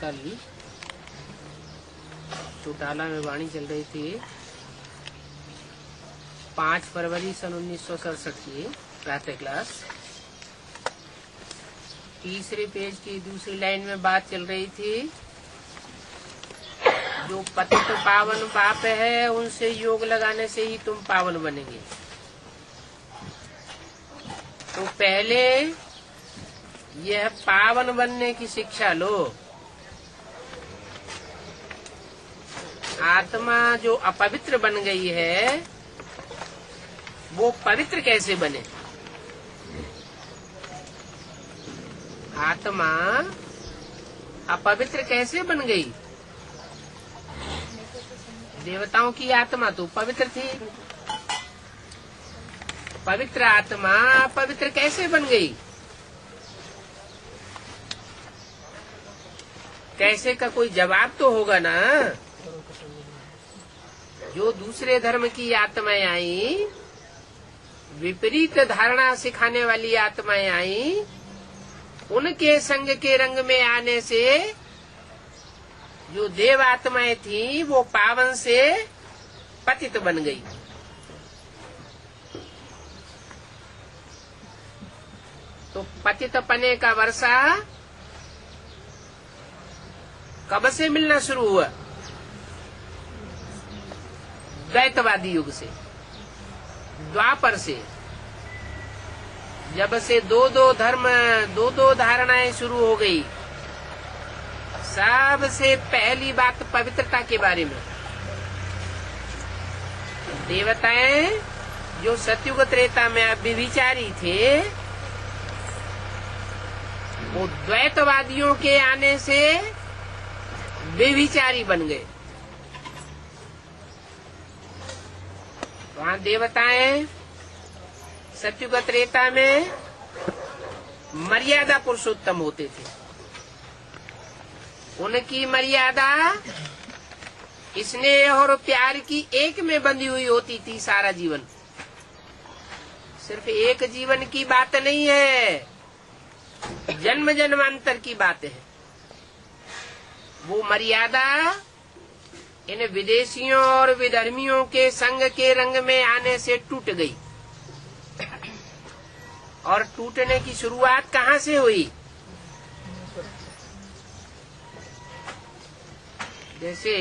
कल चौटाला में वाणी चल रही थी 5 फरवरी सन 1967 की प्रातः क्लास। तीसरे पेज की दूसरी लाइन में बात चल रही थी, जो पतित पावन पाप है उनसे योग लगाने से ही तुम पावन बनेंगे। तो पहले यह पावन बनने की शिक्षा लो। आत्मा जो अपवित्र बन गई है वो पवित्र कैसे बने? आत्मा अपवित्र कैसे बन गई? देवताओं की आत्मा तो पवित्र थी, पवित्र आत्मा पवित्र कैसे बन गई? कैसे का कोई जवाब तो होगा ना। जो दूसरे धर्म की आत्माएं आई, विपरीत धारणा सिखाने वाली आत्माएं आई, उनके संग के रंग में आने से जो देव आत्माएं थी वो पावन से पतित बन गई। तो पतित पने का वर्षा कब से मिलना शुरू हुआ? द्वैतवादी युग से, द्वापर से, जब से दो धर्म, दो धारणाएं शुरू हो गई। सबसे पहली बात पवित्रता के बारे में। देवताएं जो सतयुग त्रेता में व्यभिचारी थे, वो द्वैतवादियों के आने से व्यभिचारी बन गए। वहाँ देवताएं सतयुग त्रेता में मर्यादा पुरुषोत्तम होते थे। उनकी मर्यादा स्नेह और प्यार की एक में बंधी हुई होती थी सारा जीवन। सिर्फ एक जीवन की बात नहीं है, जन्म जन्मांतर की बात है। वो मर्यादा इन विदेशियों और विधर्मियों के संग के रंग में आने से टूट गई। और टूटने की शुरुआत कहाँ से हुई? जैसे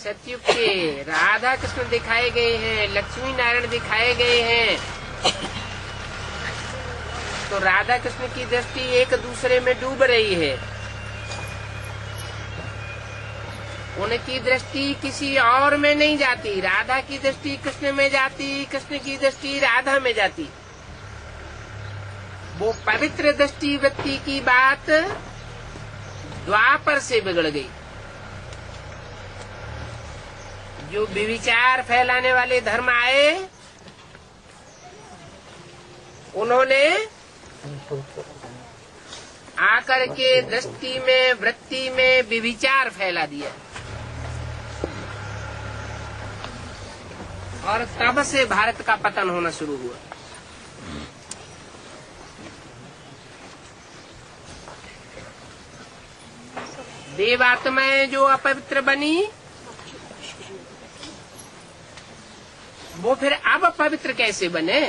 सतयुग के राधा कृष्ण दिखाए गए हैं, लक्ष्मी नारायण दिखाए गए हैं, तो राधा कृष्ण की दृष्टि एक दूसरे में डूब रही है। उनकी दृष्टि किसी और में नहीं जाती, राधा की दृष्टि कृष्ण में जाती, कृष्ण की दृष्टि राधा में जाती। वो पवित्र दृष्टि वृत्ति की बात द्वापर से बिगड़ गई। जो व्यभिचार फैलाने वाले धर्म आए, उन्होंने आकर के दृष्टि में, वृत्ति में व्यभिचार फैला दिया। और तब से भारत का पतन होना शुरू हुआ। देवात्माएं जो अपवित्र बनी, वो फिर अब पवित्र कैसे बने?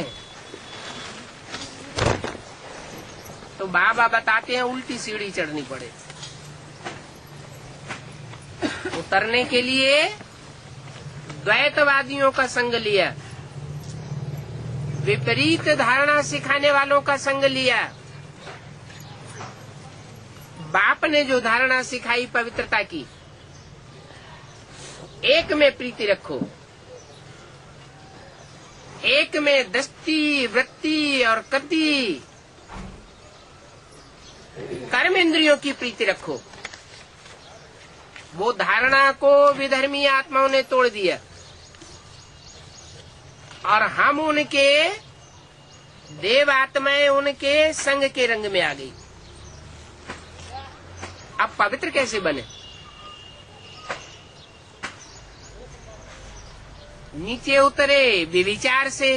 तो बाबा बताते हैं उल्टी सीढ़ी चढ़नी पड़े। उतरने के लिए द्वैतवादियों का संग लिया, विपरीत धारणा सिखाने वालों का संग लिया। बाप ने जो धारणा सिखाई पवित्रता की, एक में प्रीति रखो, एक में दृष्टि, वृत्ति और कृति, कर्म इंद्रियों की प्रीति रखो। वो धारणा को विधर्मी आत्माओं ने तोड़ दिया और हम उनके देव आत्माएं उनके संग के रंग में आ गई। अब पवित्र कैसे बने? नीचे उतरे व्यभिचार से,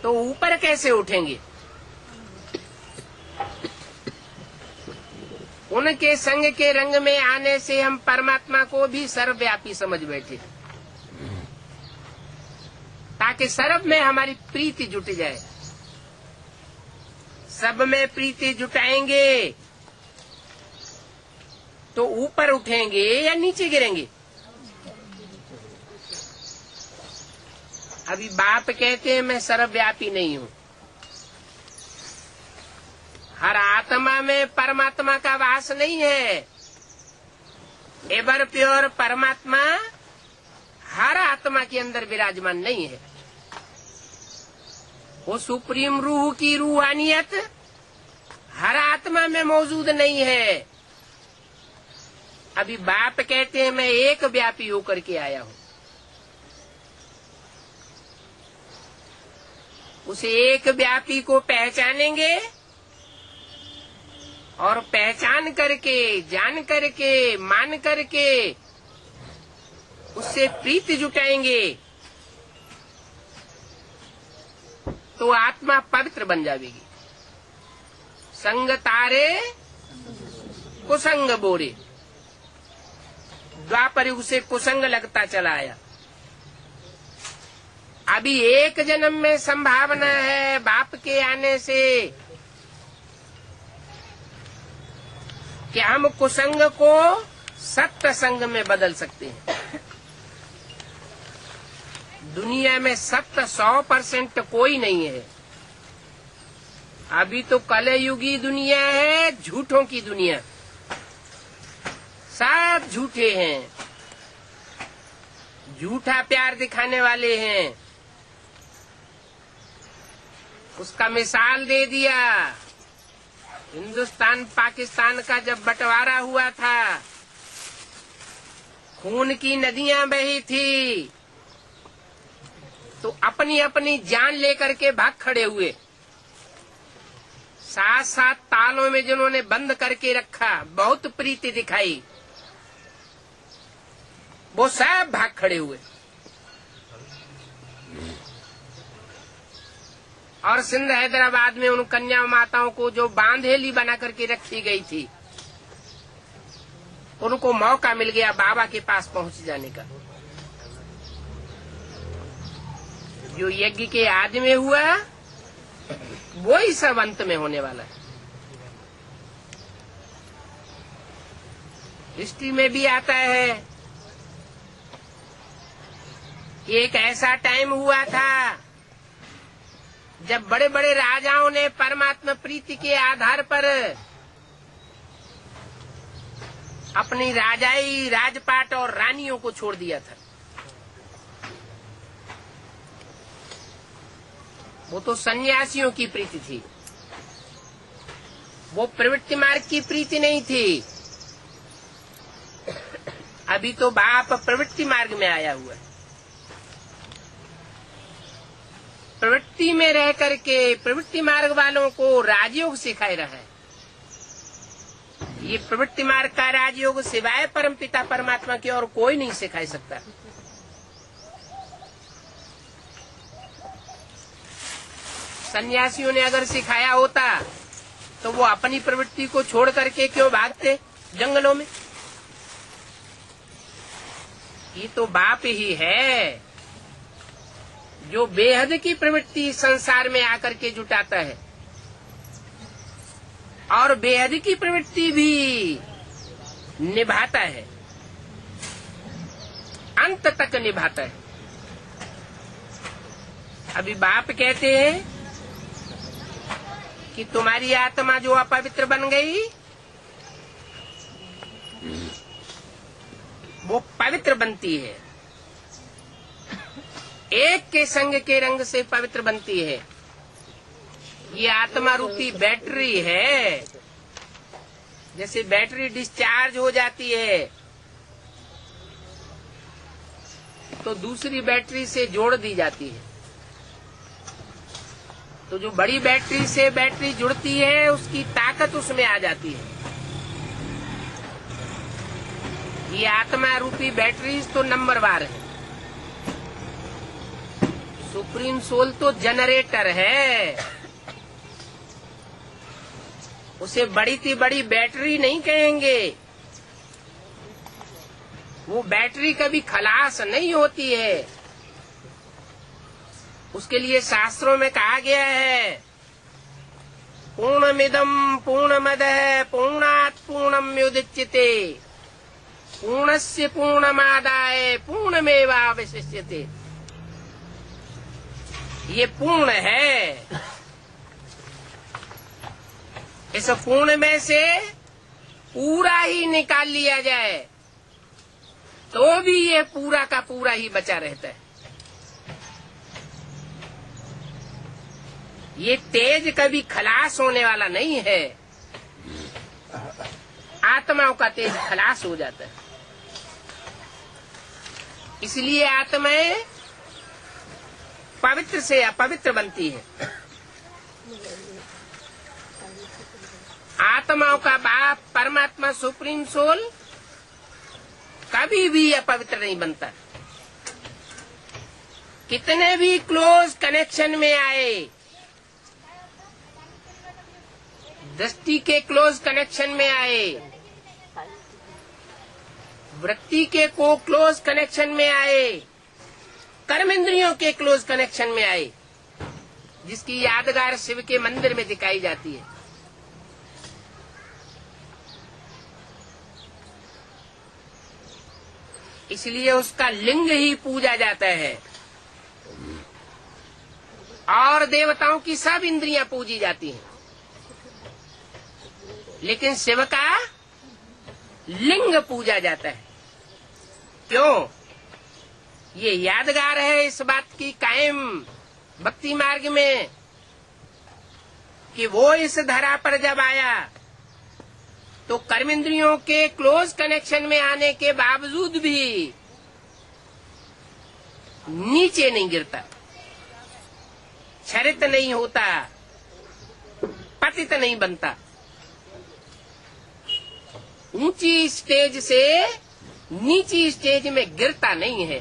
तो ऊपर कैसे उठेंगे? उनके संग के रंग में आने से हम परमात्मा को भी सर्वव्यापी समझ बैठे, ताकि सर्व में हमारी प्रीति जुट जाए। सब में प्रीति जुटाएंगे तो ऊपर उठेंगे या नीचे गिरेंगे। अभी बाप कहते हैं मैं सर्वव्यापी नहीं हूँ। हर आत्मा में परमात्मा का वास नहीं है। एवर प्योर परमात्मा हर आत्मा के अंदर विराजमान नहीं है। वो सुप्रीम रूह की रूहानियत हर आत्मा में मौजूद नहीं है। अभी बाप कहते हैं मैं एक व्यापी होकर के आया हूँ। उस एक व्यापी को पहचानेंगे और पहचान करके, जान करके, मान करके उससे प्रीति जुटाएंगे तो आत्मा पवित्र बन जाएगी। संग तारे कुसंग बोरे, द्वापर युग से कुसंग लगता चला आया। अभी एक जन्म में संभावना है बाप के आने से कि हम कुसंग को सत्य संग में बदल सकते हैं। दुनिया में सत्य 100% कोई नहीं है। अभी तो कलयुगी दुनिया है, झूठों की दुनिया। सब झूठे हैं, झूठा प्यार दिखाने वाले हैं। उसका मिसाल दे दिया। हिंदुस्तान पाकिस्तान का जब बंटवारा हुआ था, खून की नदियां बही थी, तो अपनी अपनी जान लेकर के भाग खड़े हुए। 7-7 तालों में जिन्होंने बंद करके रखा, बहुत प्रीति दिखाई, वो सब भाग खड़े हुए। और सिंध हैदराबाद में उन कन्या माताओं को जो बांधेली बना करके रखी गई थी, उनको मौका मिल गया बाबा के पास पहुंच जाने का। जो यज्ञ के आदि में हुआ वो ही सब अंत में होने वाला है। हिस्ट्री में भी आता है कि एक ऐसा टाइम हुआ था जब बड़े बड़े राजाओं ने परमात्मा प्रीति के आधार पर अपनी राजाई, राजपाट और रानियों को छोड़ दिया था। वो तो सन्यासियों की प्रीति थी, वो प्रवृत्ति मार्ग की प्रीति नहीं थी। अभी तो बाप प्रवृत्ति मार्ग में आया हुआ है। प्रवृत्ति में रह करके प्रवृत्ति मार्ग वालों को राजयोग सिखाए रहा है। ये प्रवृत्ति मार्ग का राजयोग सिवाय परमपिता परमात्मा की और कोई नहीं सिखा सकता। सन्यासियों ने अगर सिखाया होता तो वो अपनी प्रवृत्ति को छोड़ करके क्यों भागते जंगलों में। ये तो बाप ही है जो बेहद की प्रवृत्ति संसार में आकर के जुटाता है और बेहद की प्रवृत्ति भी निभाता है, अंत तक निभाता है। अभी बाप कहते हैं कि तुम्हारी आत्मा जो अपवित्र बन गई वो पवित्र बनती है, एक के संग के रंग से पवित्र बनती है। ये आत्मा रूपी बैटरी है। जैसे बैटरी डिस्चार्ज हो जाती है तो दूसरी बैटरी से जोड़ दी जाती है, तो जो बड़ी बैटरी से बैटरी जुड़ती है उसकी ताकत उसमें आ जाती है। ये आत्मा रूपी बैटरी तो नंबरवार है। सुप्रीम सोल तो जनरेटर है। उसे बड़ी सी बड़ी बैटरी नहीं कहेंगे। वो बैटरी कभी खलास नहीं होती है। उसके लिए शास्त्रों में कहा गया है, पूर्णमिदं पूर्णमदः पूर्णात् पूर्णमुदच्यते पूर्णस्य पूर्णमादाय पूर्णमेवावशिष्यते। ये पूर्ण है। इस पूर्ण में से पूरा ही निकाल लिया जाए तो भी ये पूरा का पूरा ही बचा रहता है। ये तेज कभी खलास होने वाला नहीं है। आत्माओं का तेज खलास हो जाता है। इसलिए आत्माएं पवित्र से अपवित्र बनती है। आत्माओं का बाप परमात्मा सुप्रीम सोल कभी भी अपवित्र नहीं बनता। कितने भी क्लोज कनेक्शन में आए, दृष्टि के क्लोज कनेक्शन में आए, वृत्ति के को क्लोज कनेक्शन में आए, कर्मेंद्रियों के क्लोज कनेक्शन में आए, जिसकी यादगार शिव के मंदिर में दिखाई जाती है। इसलिए उसका लिंग ही पूजा जाता है और देवताओं की सब इंद्रियां पूजी जाती हैं, लेकिन शिव का लिंग पूजा जाता है। क्यों? ये यादगार है इस बात की कायम भक्ति मार्ग में कि वो इस धरा पर जब आया तो कर्मेंद्रियों के क्लोज कनेक्शन में आने के बावजूद भी नीचे नहीं गिरता, क्षरित नहीं होता, पतित नहीं बनता। ऊंची स्टेज से नीची स्टेज में गिरता नहीं है।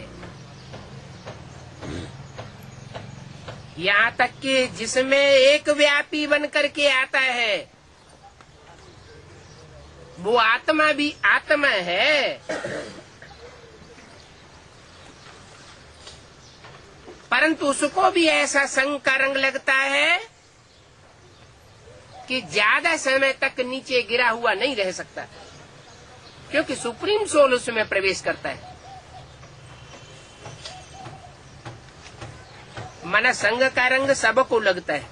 यहाँ तक कि जिसमें एक व्यापी बन करके आता है वो आत्मा भी आत्मा है, परंतु उसको भी ऐसा संग का रंग लगता है कि ज्यादा समय तक नीचे गिरा हुआ नहीं रह सकता, क्योंकि सुप्रीम सोल उसमें प्रवेश करता है। मन संग का रंग सबको लगता है,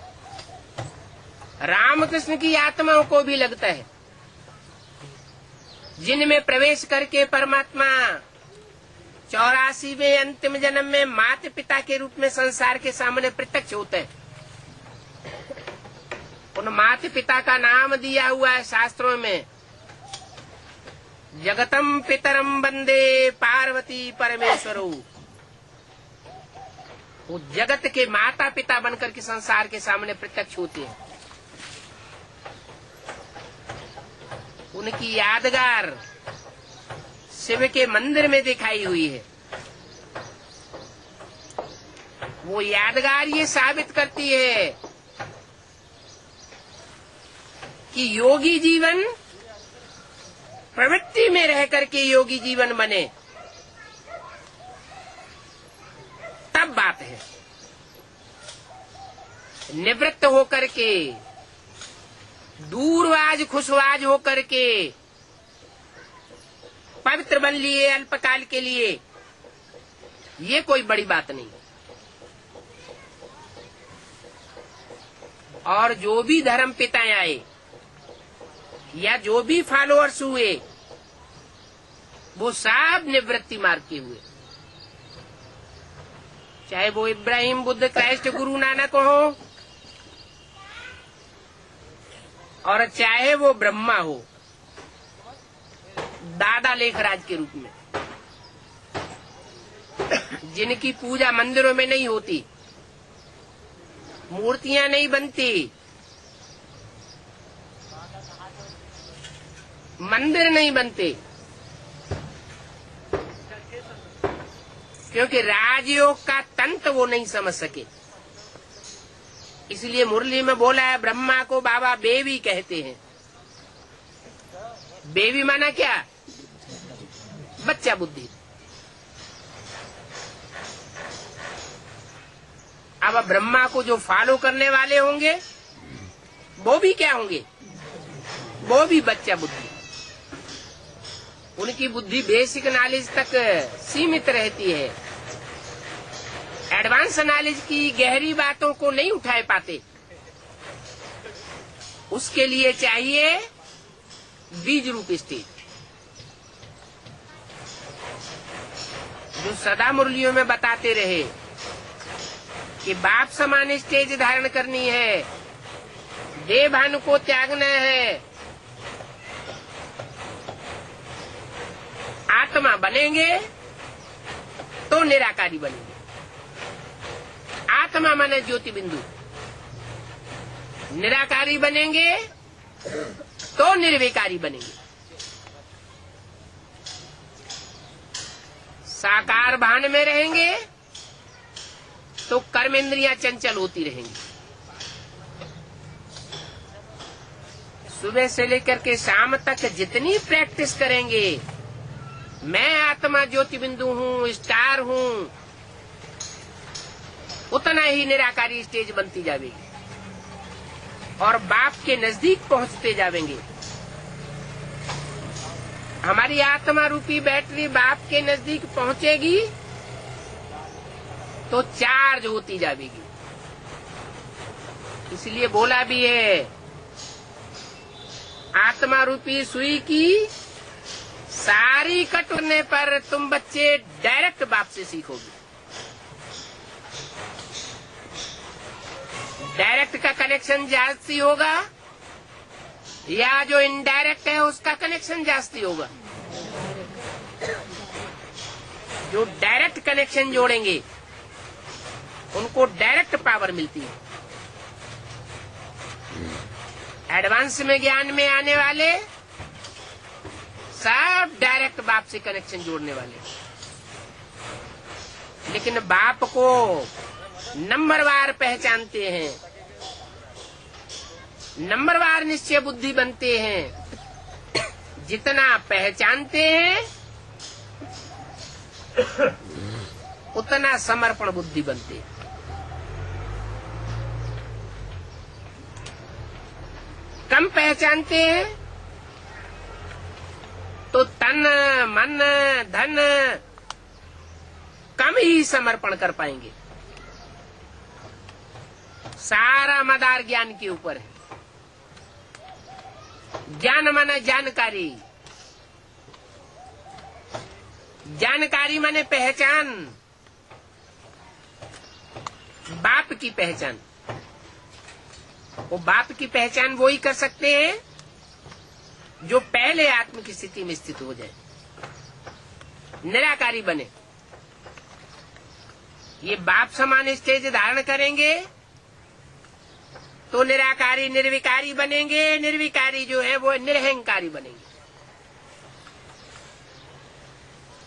रामकृष्ण की आत्माओं को भी लगता है, जिनमें प्रवेश करके परमात्मा 84वें अंतिम जन्म में माता पिता के रूप में संसार के सामने प्रत्यक्ष होते हैं। उन माता पिता का नाम दिया हुआ है शास्त्रों में, जगतम पितरम वंदे पार्वती परमेश्वरो। वो जगत के माता पिता बनकर के संसार के सामने प्रत्यक्ष होते हैं। उनकी यादगार शिव के मंदिर में दिखाई हुई है। वो यादगार ये साबित करती है कि योगी जीवन प्रवृत्ति में रह करके योगी जीवन बने, तब बात है। निवृत्त होकर के, दूरवाज खुशवाज होकर के पवित्र बन लिए अल्पकाल के लिए, ये कोई बड़ी बात नहीं। और जो भी धर्म पिताएं आए या जो भी फॉलोअर्स हुए, वो सब निवृत्ति मार्ग के हुए। चाहे वो इब्राहिम, बुद्ध, क्राइस्ट, गुरु नानक हो, और चाहे वो ब्रह्मा हो दादा लेखराज के रूप में, जिनकी पूजा मंदिरों में नहीं होती, मूर्तियां नहीं बनती, मंदिर नहीं बनते, क्योंकि राजयोग का तंत्र वो नहीं समझ सके। इसलिए मुरली में बोला है, ब्रह्मा को बाबा बेबी कहते हैं। बेबी माना क्या? बच्चा बुद्धि। अब ब्रह्मा को जो फॉलो करने वाले होंगे वो भी क्या होंगे? वो भी बच्चा बुद्धि। उनकी बुद्धि बेसिक नॉलेज तक सीमित रहती है, एडवांस नॉलेज की गहरी बातों को नहीं उठा पाते। उसके लिए चाहिए बीज रूप स्टेज, जो सदा मुरलियों में बताते रहे कि बाप समान स्टेज धारण करनी है, देह भानु को त्यागना है, आत्मा बनेंगे तो निराकारी बनेंगे। आत्मा माने ज्योति बिंदु, निराकारी बनेंगे तो निर्विकारी बनेंगे। साकार भान में रहेंगे तो कर्मेंद्रियां चंचल होती रहेंगी। सुबह से लेकर के शाम तक जितनी प्रैक्टिस करेंगे, मैं आत्मा ज्योति बिंदु हूँ, स्टार हूँ, उतना ही निराकारी स्टेज बनती जाएगी और बाप के नजदीक पहुंचते जाएंगे। हमारी आत्मा रूपी बैटरी बाप के नजदीक पहुंचेगी तो चार्ज होती जाएगी। इसलिए बोला भी है, आत्मा रूपी सुई की सारी कटने पर तुम बच्चे डायरेक्ट बाप से सीखोगे। डायरेक्ट का कनेक्शन जास्ती होगा या जो इनडायरेक्ट है उसका कनेक्शन जास्ती होगा? जो डायरेक्ट कनेक्शन जोड़ेंगे उनको डायरेक्ट पावर मिलती है। एडवांस में ज्ञान में आने वाले सब डायरेक्ट बाप से कनेक्शन जोड़ने वाले, लेकिन बाप को नंबरवार पहचानते हैं, नंबरवार निश्चय बुद्धि बनते हैं। जितना पहचानते हैं उतना समर्पण बुद्धि बनते हैं। कम पहचानते हैं तो तन मन धन कम ही समर्पण कर पाएंगे। सारा मदार ज्ञान के ऊपर है। ज्ञान माने जानकारी, जानकारी माने पहचान, बाप की पहचान। वो बाप की पहचान वो ही कर सकते हैं जो पहले आत्म की स्थिति में स्थित हो जाए, निराकारी बने। ये बाप समान स्टेज धारण करेंगे तो निराकारी निर्विकारी बनेंगे, निर्विकारी जो है वो निरहंकारी बनेंगे।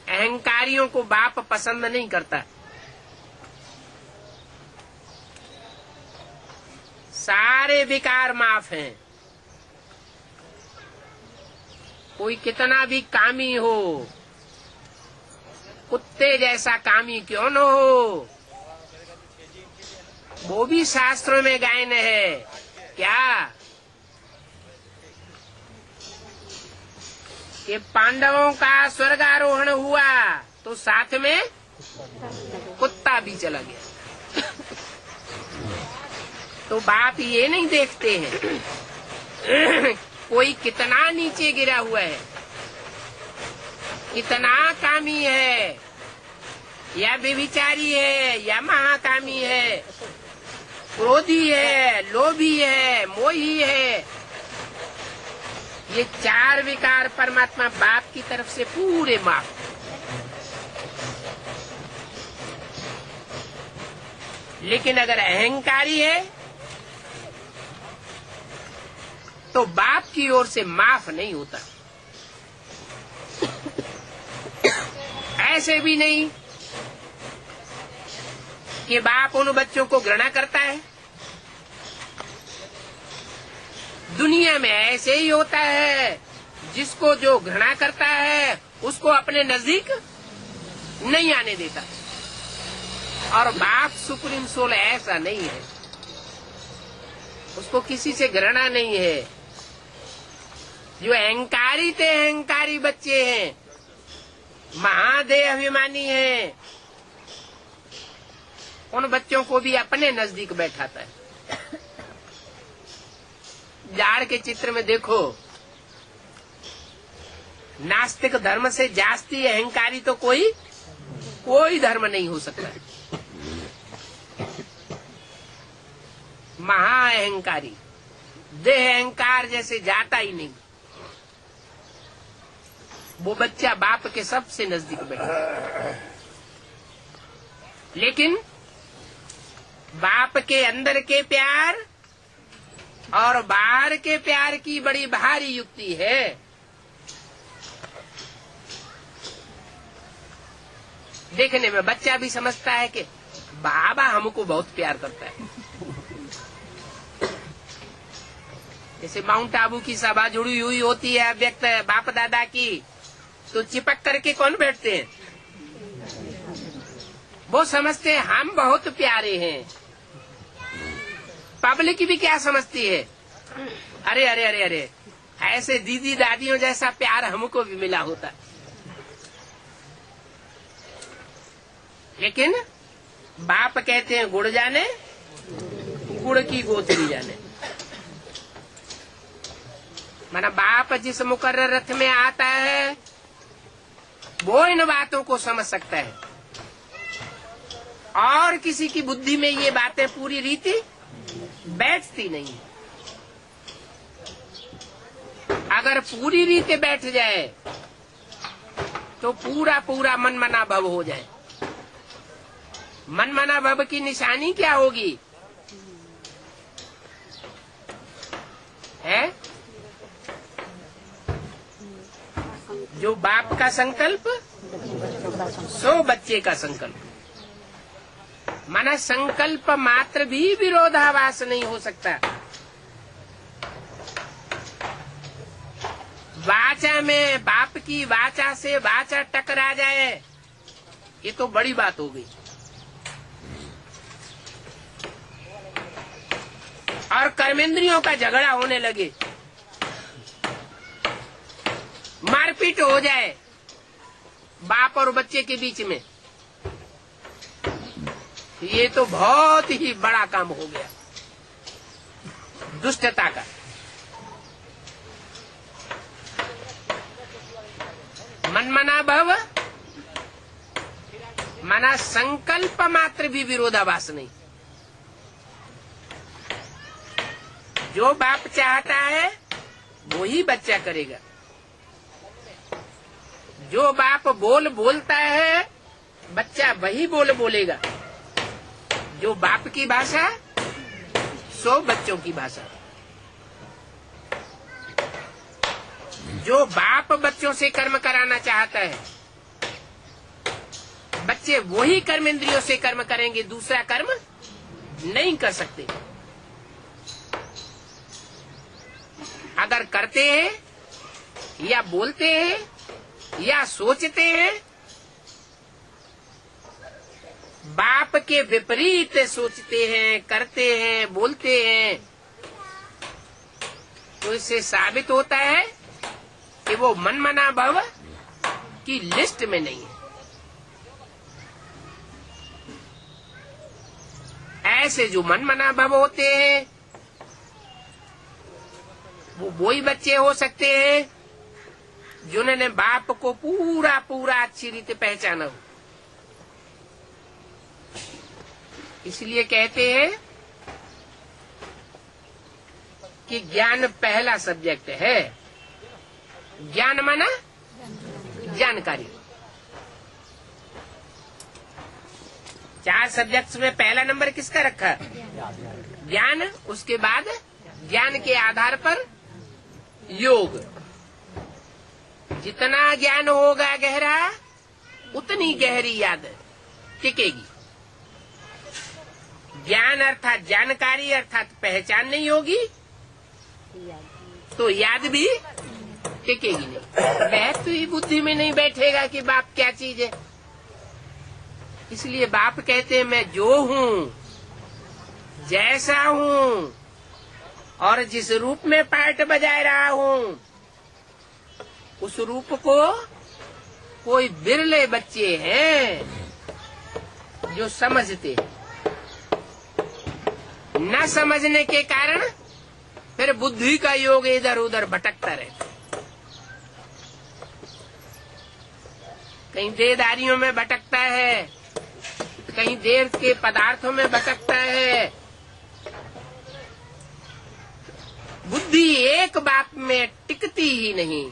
अहंकारियों को बाप पसंद नहीं करता। सारे विकार माफ हैं। कोई कितना भी कामी हो, कुत्ते जैसा कामी क्यों न हो, वो भी शास्त्रों में गायन है। क्या कि पांडवों का स्वर्गारोहण हुआ तो साथ में कुत्ता भी चला गया। तो बाप ये नहीं देखते हैं कोई कितना नीचे गिरा हुआ है, कितना कामी है, या व्यभिचारी है, या महाकामी है, क्रोधी है, लोभी है, मोही है। ये चार विकार परमात्मा बाप की तरफ से पूरे माफ। लेकिन अगर अहंकारी है तो बाप की ओर से माफ नहीं होता। ऐसे भी नहीं कि बाप उन बच्चों को घृणा करता है। दुनिया में ऐसे ही होता है, जिसको जो घृणा करता है उसको अपने नजदीक नहीं आने देता। और बाप सुप्रीम सोल ऐसा नहीं है, उसको किसी से घृणा नहीं है। जो अहंकारी थे अहंकारी बच्चे हैं, महादेह अभिमानी हैं, उन बच्चों को भी अपने नजदीक बैठाता है। जाड़ के चित्र में देखो, नास्तिक धर्म से जास्ती अहंकारी तो कोई धर्म नहीं हो सकता। महा अहंकारी, देह अहंकार जैसे जाता ही नहीं। वो बच्चा बाप के सबसे नजदीक बैठा। लेकिन बाप के अंदर के प्यार और बाहर के प्यार की बड़ी भारी युक्ति है। देखने में बच्चा भी समझता है कि बाबा हमको बहुत प्यार करता है। जैसे माउंट आबू की सभा जुड़ी हुई होती है व्यक्त बाप दादा की, तो चिपक करके कौन बैठते हैं? वो समझते हैं हम बहुत प्यारे हैं। पब्लिक भी क्या समझती है? अरे अरे अरे अरे, ऐसे दीदी दादियों जैसा प्यार हमको भी मिला होता। लेकिन बाप कहते हैं गुड़ जाने गुड़ की गोचरी जाने। माना बाप जिस मुकर्रर रथ में आता है वो इन बातों को समझ सकता है, और किसी की बुद्धि में ये बातें पूरी रीति बैठती नहीं। अगर पूरी रीति बैठ जाए तो पूरा पूरा मनमना भव हो जाए। मनमना भव की निशानी क्या होगी? है जो बाप का संकल्प सो बच्चे का संकल्प। माना संकल्प मात्र भी विरोधाभास नहीं हो सकता। वाचा में बाप की वाचा से वाचा टकरा जाए, ये तो बड़ी बात हो गई। और कर्मेंद्रियों का झगड़ा होने लगे, मारपीट हो जाए बाप और बच्चे के बीच में, ये तो बहुत ही बड़ा काम हो गया दुष्टता का। मनमना भव मना संकल्प मात्र भी विरोधाभास नहीं। जो बाप चाहता है वो ही बच्चा करेगा। जो बाप बोलता है बच्चा वही बोलेगा। जो बाप की भाषा सो बच्चों की भाषा। जो बाप बच्चों से कर्म कराना चाहता है बच्चे वही कर्मेंद्रियों से कर्म करेंगे, दूसरा कर्म नहीं कर सकते। अगर करते हैं या बोलते हैं या सोचते हैं बाप के विपरीत सोचते हैं, करते हैं, बोलते हैं, तो इससे साबित होता है कि वो मनमना भव की लिस्ट में नहीं है। ऐसे जो मनमना भव होते हैं वो वही बच्चे हो सकते हैं जिन्होंने बाप को पूरा पूरा अच्छी रीति पहचाना हो। इसलिए कहते हैं कि ज्ञान पहला सब्जेक्ट है। ज्ञान माना जानकारी। 4 सब्जेक्ट्स में पहला नंबर किसका रखा? ज्ञान। उसके बाद ज्ञान के आधार पर योग। जितना ज्ञान होगा गहरा उतनी गहरी याद टिकेगी। ज्ञान अर्थात जानकारी अर्थात पहचान नहीं होगी तो याद भी टिकेगी नहीं। बैठ तो ही बुद्धि में नहीं बैठेगा कि बाप क्या चीज है। इसलिए बाप कहते हैं मैं जो हूँ, जैसा हूँ और जिस रूप में पार्ट बजा रहा हूँ, उस रूप को कोई बिरले बच्चे हैं जो समझते हैं। न समझने के कारण फिर बुद्धि का योग इधर उधर भटकता रहता है। कहीं देहधारियों में भटकता है, कहीं देह के पदार्थों में भटकता है। बुद्धि एक बात में टिकती ही नहीं,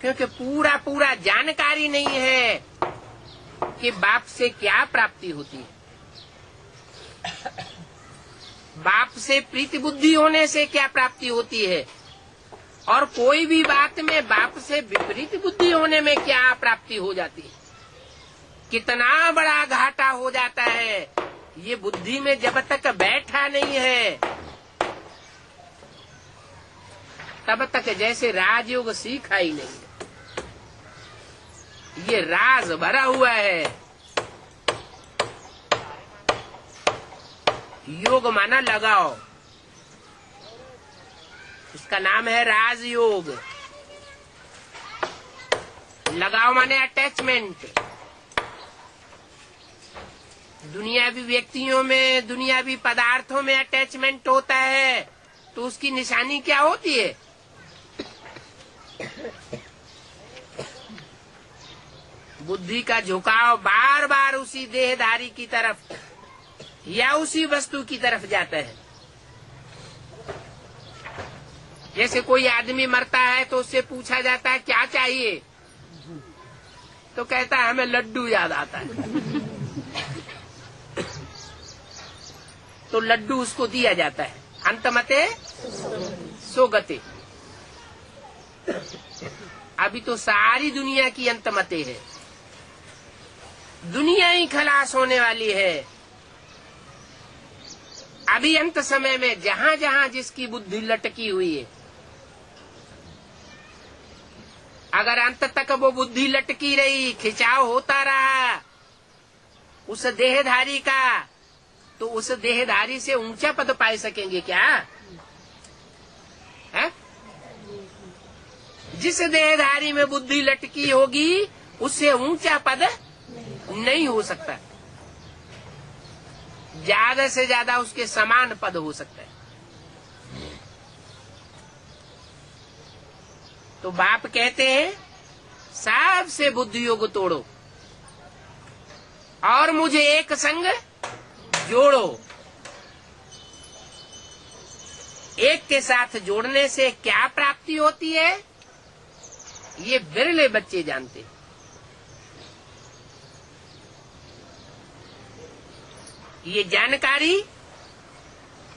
क्योंकि पूरा जानकारी नहीं है कि बाप से क्या प्राप्ति होती है। बाप से प्रीति बुद्धि होने से क्या प्राप्ति होती है, और कोई भी बात में बाप से विपरीत बुद्धि होने में क्या प्राप्ति हो जाती है। कितना बड़ा घाटा हो जाता है, ये बुद्धि में जब तक बैठा नहीं है तब तक जैसे राजयोग सीखा ही नहीं। ये राज भरा हुआ है। योग माना लगाओ, इसका नाम है राजयोग। लगाओ माने अटैचमेंट। दुनियावी व्यक्तियों में, दुनियावी पदार्थों में अटैचमेंट होता है तो उसकी निशानी क्या होती है? बुद्धि का झुकाव बार बार उसी देहधारी की तरफ या उसी वस्तु की तरफ जाता है। जैसे कोई आदमी मरता है तो उससे पूछा जाता है क्या चाहिए, तो कहता है हमें लड्डू याद आता है, तो लड्डू उसको दिया जाता है। अंतमते सोगते। अभी तो सारी दुनिया की अंतमते है, दुनिया ही खलास होने वाली है। अभी अंत समय में जहाँ जहाँ जिसकी बुद्धि लटकी हुई है, अगर अंत तक वो बुद्धि लटकी रही, खिंचाव होता रहा उस देहधारी का, तो उस देहधारी से ऊंचा पद पाए सकेंगे क्या? है? जिस देहधारी में बुद्धि लटकी होगी उससे ऊंचा पद नहीं हो सकता। ज्यादा से ज्यादा उसके समान पद हो सकता है। तो बाप कहते हैं सबसे बुद्धि योग तोड़ो और मुझे एक संग जोड़ो। एक के साथ जोड़ने से क्या प्राप्ति होती है, ये बिरले बच्चे जानते हैं। ये जानकारी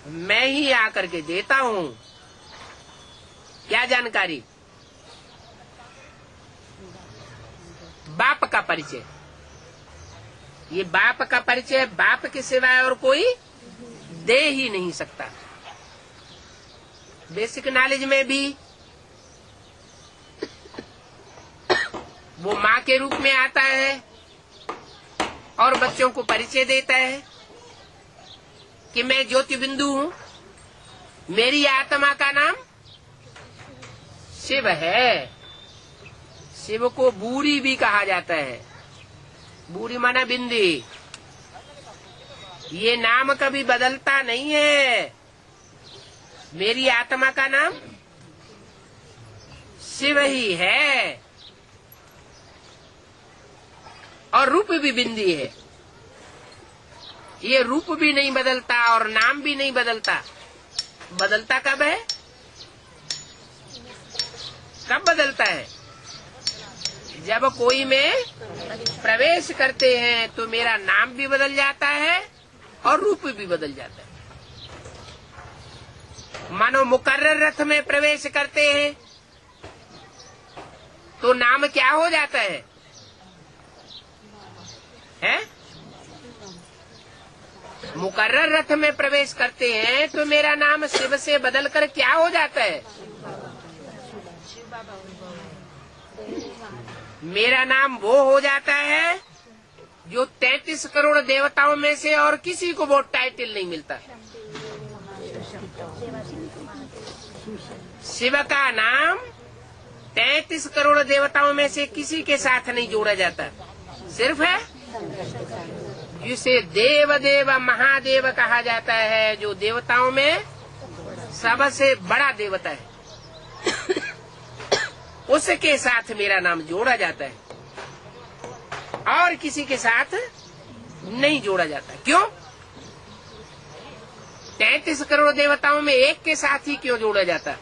मैं ही आकर के देता हूँ। क्या जानकारी? बाप का परिचय। ये बाप का परिचय बाप के सिवाय और कोई दे ही नहीं सकता। बेसिक नॉलेज में भी वो माँ के रूप में आता है और बच्चों को परिचय देता है कि मैं ज्योति बिंदु हूँ, मेरी आत्मा का नाम शिव है। शिव को बूरी भी कहा जाता है। बूरी माना बिंदी। ये नाम कभी बदलता नहीं है। मेरी आत्मा का नाम शिव ही है और रूप भी बिंदी है। ये रूप भी नहीं बदलता और नाम भी नहीं बदलता। बदलता कब है? कब बदलता है? जब कोई में प्रवेश करते हैं तो मेरा नाम भी बदल जाता है और रूप भी बदल जाता है। मानो मुकर्रर रथ में प्रवेश करते हैं तो नाम क्या हो जाता है? हैं? मुकर्रर रथ में प्रवेश करते हैं तो मेरा नाम शिव से बदलकर क्या हो जाता है? मेरा नाम वो हो जाता है जो 33 करोड़ देवताओं में से और किसी को वो टाइटल नहीं मिलता। शिव का नाम 33 करोड़ देवताओं में से किसी के साथ नहीं जोड़ा जाता, सिर्फ है जिसे देव देव महादेव कहा जाता है, जो देवताओं में सबसे बड़ा देवता है, उसके साथ मेरा नाम जोड़ा जाता है और किसी के साथ नहीं जोड़ा जाता। क्यों? 33 करोड़ देवताओं में एक के साथ ही क्यों जोड़ा जाता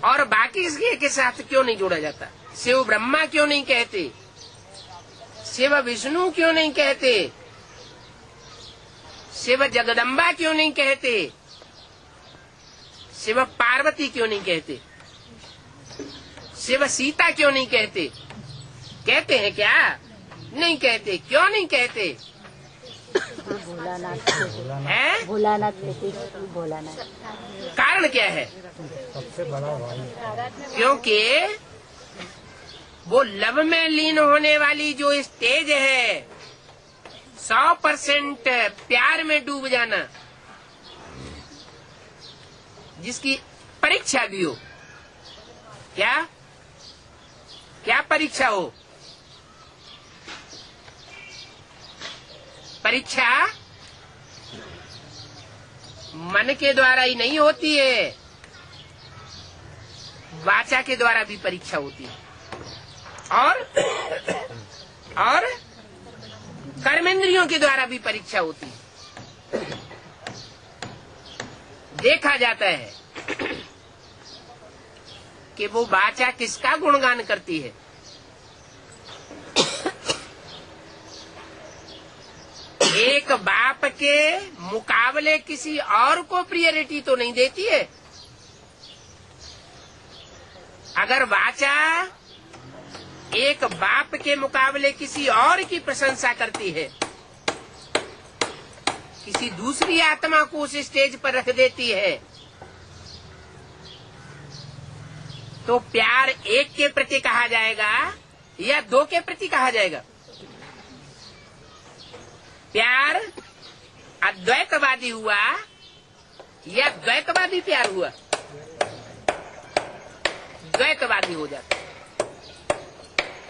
और बाकी के साथ क्यों नहीं जोड़ा जाता? शिव ब्रह्मा क्यों नहीं कहते? शिव विष्णु क्यों नहीं कहते? शिव जगदम्बा क्यों नहीं कहते? शिव पार्वती क्यों नहीं कहते? शिव सीता क्यों नहीं कहते? कहते हैं क्या? नहीं कहते। क्यों नहीं कहते? भोलानाथ है? भोलानाथ भोलानाथ कारण क्या है? सबसे बड़ा भाई। क्योंकि वो लव में लीन होने वाली जो स्टेज है, 100% प्यार में डूब जाना, जिसकी परीक्षा भी हो। क्या क्या परीक्षा हो? परीक्षा मन के द्वारा ही नहीं होती है, वाचा के द्वारा भी परीक्षा होती है और कर्मेंद्रियों के द्वारा भी परीक्षा होती है। देखा जाता है कि वो वाचा किसका गुणगान करती है। एक बाप के मुकाबले किसी और को प्रियरिटी तो नहीं देती है। अगर वाचा एक बाप के मुकाबले किसी और की प्रशंसा करती है, किसी दूसरी आत्मा को उस स्टेज पर रख देती है, तो प्यार एक के प्रति कहा जाएगा या दो के प्रति कहा जाएगा? प्यार अद्वैतवादी हुआ या द्वैतवादी प्यार हुआ? द्वैतवादी हो जाता।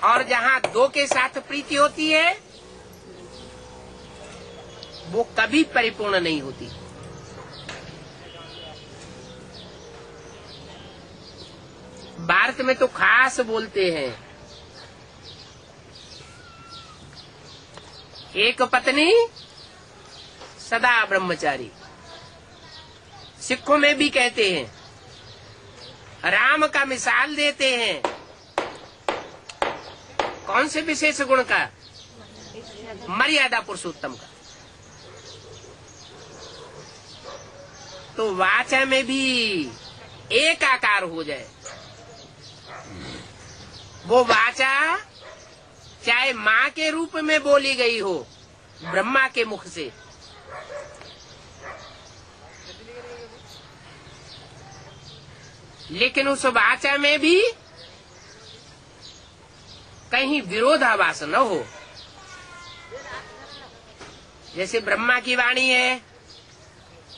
और जहाँ दो के साथ प्रीति होती है वो कभी परिपूर्ण नहीं होती। भारत में तो खास बोलते हैं, एक पत्नी सदा ब्रह्मचारी। सिखों में भी कहते हैं, राम का मिसाल देते हैं। कौन से विशेष गुण का? मर्यादा पुरुषोत्तम का। तो वाचा में भी एक आकार हो जाए। वो वाचा चाहे माँ के रूप में बोली गई हो ब्रह्मा के मुख से, लेकिन उस वाचा में भी कहीं विरोधाभास न हो। जैसे ब्रह्मा की वाणी है,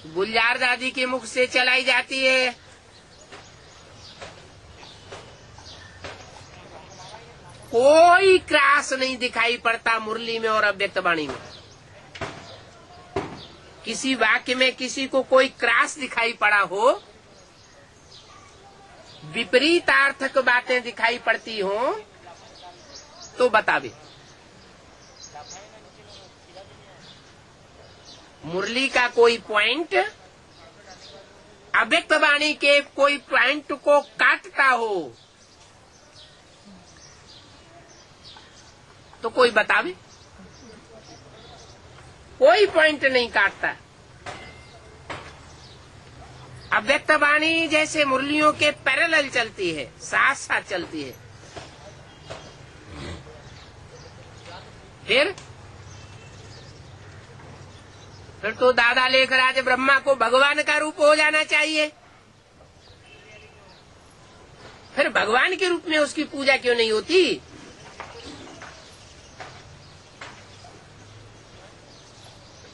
गुलजार दादी के मुख से चलाई जाती है, कोई क्रास नहीं दिखाई पड़ता मुरली में और अव्यक्त वाणी में। किसी वाक्य में किसी को कोई क्रास दिखाई पड़ा हो, विपरीतार्थक बातें दिखाई पड़ती हो, तो बतावे। मुरली का कोई पॉइंट अव्यक्त वाणी के कोई पॉइंट को काटता हो तो कोई बतावे। कोई पॉइंट नहीं काटता। अव्यक्त वाणी जैसे मुरलियों के पैरेलल चलती है, साथ साथ चलती है। फिर तो दादा लेखराज ब्रह्मा को भगवान का रूप हो जाना चाहिए। फिर भगवान के रूप में उसकी पूजा क्यों नहीं होती?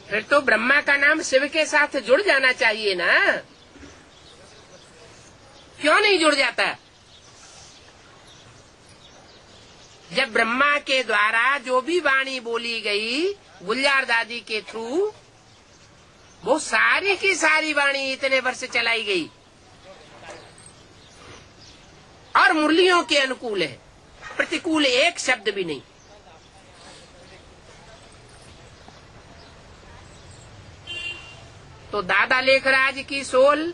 फिर तो ब्रह्मा का नाम शिव के साथ जुड़ जाना चाहिए ना, क्यों नहीं जुड़ जाता? जब ब्रह्मा के द्वारा जो भी वाणी बोली गई गुलजार दादी के थ्रू, वो सारी की सारी वाणी इतने वर्ष चलाई गई और मुरलियों के अनुकूल है, प्रतिकूल एक शब्द भी नहीं। तो दादा लेखराज की सोल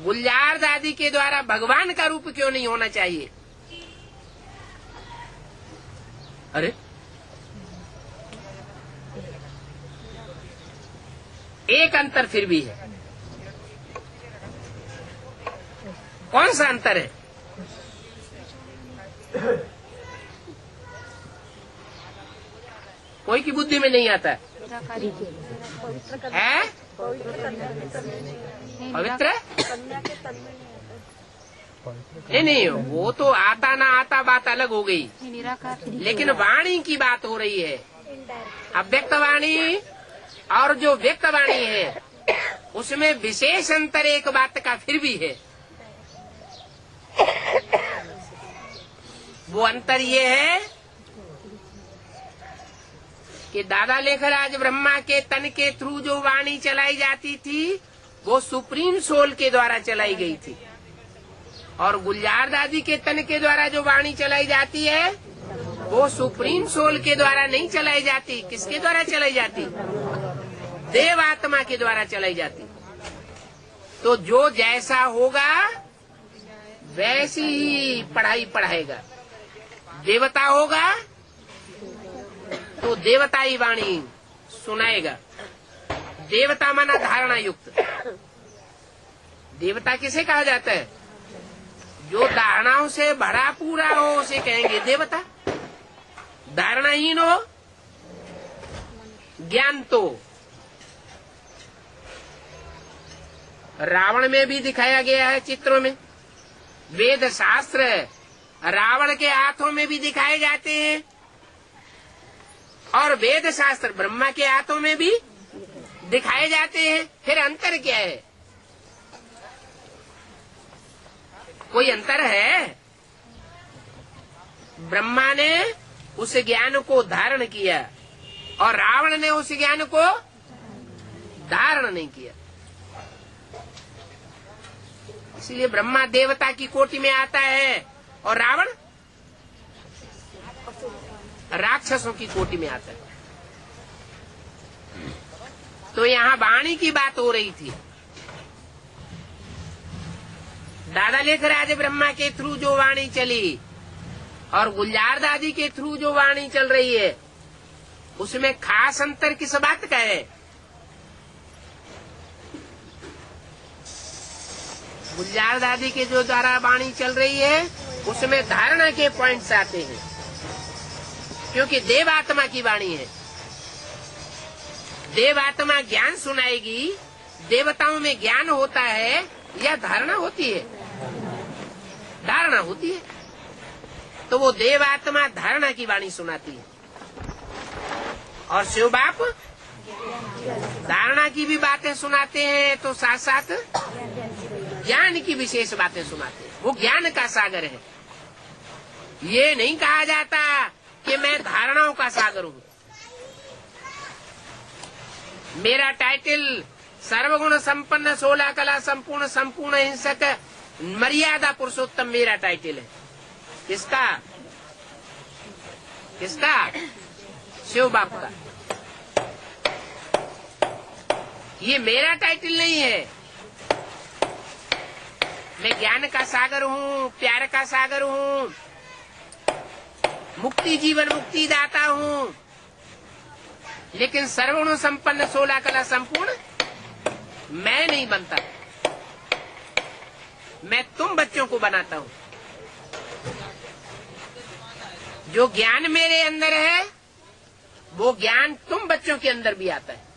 गुलजार दादी के द्वारा भगवान का रूप क्यों नहीं होना चाहिए? अरे एक अंतर फिर भी है। कौन सा अंतर है? कोई की बुद्धि में नहीं आता है? पवित्र नहीं, वो तो आता ना आता बात अलग हो गई, लेकिन वाणी की बात हो रही है। अव्यक्त वाणी और जो व्यक्त वाणी है उसमें विशेष अंतर एक बात का फिर भी है। वो अंतर ये है कि दादा लेखराज ब्रह्मा के तन के थ्रू जो वाणी चलाई जाती थी वो सुप्रीम सोल के द्वारा चलाई गई थी, और गुलजार दादी के तन के द्वारा जो वाणी चलाई जाती है वो सुप्रीम सोल के द्वारा नहीं चलाई जाती। किसके द्वारा चलाई जाती? देव आत्मा के द्वारा चलाई जाती। तो जो जैसा होगा वैसी ही पढ़ाई पढ़ाएगा। देवता होगा तो देवताई वाणी सुनाएगा। देवता माना धारणा युक्त। देवता किसे कहा जाता है? जो धारणाओं से भरा पूरा हो उसे कहेंगे देवता। धारणाहीन हो, ज्ञान तो रावण में भी दिखाया गया है चित्रों में। वेद शास्त्र रावण के हाथों में भी दिखाए जाते हैं और वेद शास्त्र ब्रह्मा के हाथों में भी दिखाए जाते हैं। फिर अंतर क्या है? कोई अंतर है? ब्रह्मा ने उस ज्ञान को धारण किया और रावण ने उस ज्ञान को धारण नहीं किया। इसलिए ब्रह्मा देवता की कोटि में आता है और रावण राक्षसों की कोटि में आता है। तो यहाँ वाणी की बात हो रही थी। दादा लेखराज ब्रह्मा के थ्रू जो वाणी चली और गुलजार दादी के थ्रू जो वाणी चल रही है उसमें खास अंतर किस बात का है? गुलजार दादी के जो द्वारा वाणी चल रही है उसमें धारणा के पॉइंट्स आते हैं, क्योंकि देव आत्मा की वाणी है। देव आत्मा ज्ञान सुनाएगी। देवताओं में ज्ञान होता है या धारणा होती है? धारणा होती है। तो वो देव आत्मा धारणा की वाणी सुनाती है और शिव बाप धारणा की भी बातें सुनाते हैं, तो साथ साथ ज्ञान की विशेष बातें सुनाते हैं। वो ज्ञान का सागर है। ये नहीं कहा जाता कि मैं धारणाओं का सागर हूँ। मेरा टाइटल सर्वगुण संपन्न 16 कला संपूर्ण संपूर्ण हिंसक मर्यादा पुरुषोत्तम मेरा टाइटल है। किसका? किसका? शिव बाप का। ये मेरा टाइटल नहीं है। मैं ज्ञान का सागर हूँ, प्यार का सागर हूँ, मुक्ति जीवन मुक्ति दाता हूँ, लेकिन सर्वगुण संपन्न 16 कला संपूर्ण मैं नहीं बनता। मैं तुम बच्चों को बनाता हूँ। जो ज्ञान मेरे अंदर है वो ज्ञान तुम बच्चों के अंदर भी आता है।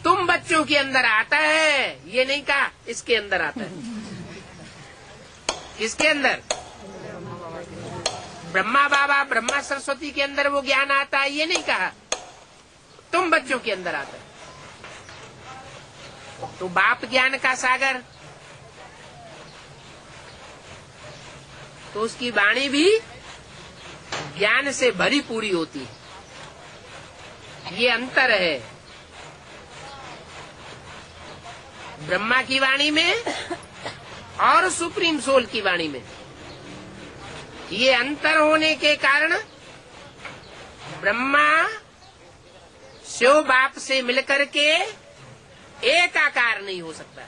तुम बच्चों के अंदर आता है, ये नहीं कहा इसके अंदर आता है। किसके अंदर? ब्रह्मा बाबा ब्रह्मा सरस्वती के अंदर वो ज्ञान आता है, ये नहीं कहा। तुम बच्चों के अंदर आता है। तो बाप ज्ञान का सागर, तो उसकी वाणी भी ज्ञान से भरी पूरी होती है। ये अंतर है ब्रह्मा की वाणी में और सुप्रीम सोल की वाणी में। ये अंतर होने के कारण ब्रह्मा शिव बाप से मिलकर के एक आकार नहीं हो सकता।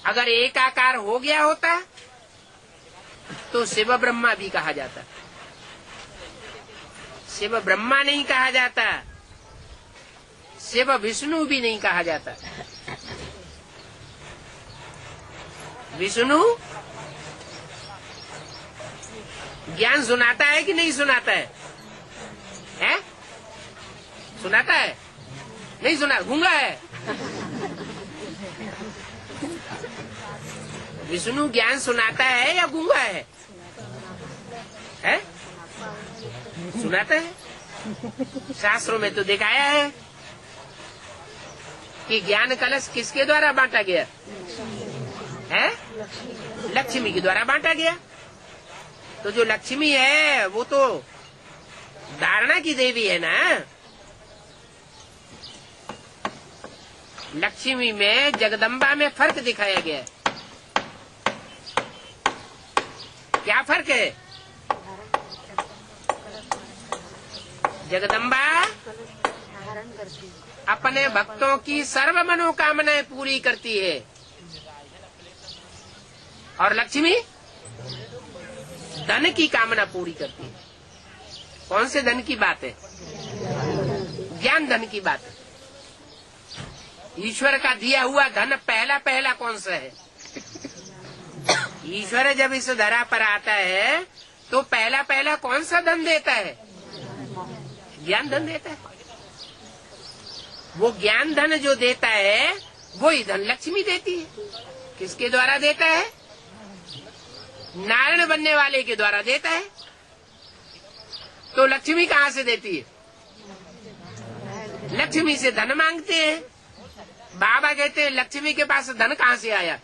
अगर एक आकार हो गया होता तो शिव ब्रह्मा भी कहा जाता। शिव ब्रह्मा नहीं कहा जाता, शिव विष्णु भी नहीं कहा जाता। विष्णु ज्ञान सुनाता है कि नहीं सुनाता है? हैं? सुनाता है? नहीं सुना, गूंगा है। विष्णु ज्ञान सुनाता है या गूंगा है? हैं? सुनाता है। शास्त्रों में तो दिखाया है कि ज्ञान कलश किसके द्वारा बांटा गया है? लक्ष्मी के द्वारा बांटा गया। तो जो लक्ष्मी है वो तो धारणा की देवी है ना। लक्ष्मी में जगदम्बा में फर्क दिखाया गया है। क्या फर्क है? जगदम्बा अपने भक्तों की सर्व मनोकामनाएं पूरी करती है और लक्ष्मी धन की कामना पूरी करती है। कौन से धन की बात है? ज्ञान धन की बात है। ईश्वर का दिया हुआ धन पहला पहला कौन सा है? ईश्वर जब इस धरा पर आता है तो पहला पहला कौन सा धन देता है? ज्ञान धन देता है। वो ज्ञान धन जो देता है वही धन लक्ष्मी देती है। किसके द्वारा देता है? नारायण बनने वाले के द्वारा देता है। तो लक्ष्मी कहाँ से देती है? लक्ष्मी से धन मांगते हैं। बाबा कहते हैं लक्ष्मी के पास धन कहाँ से आया?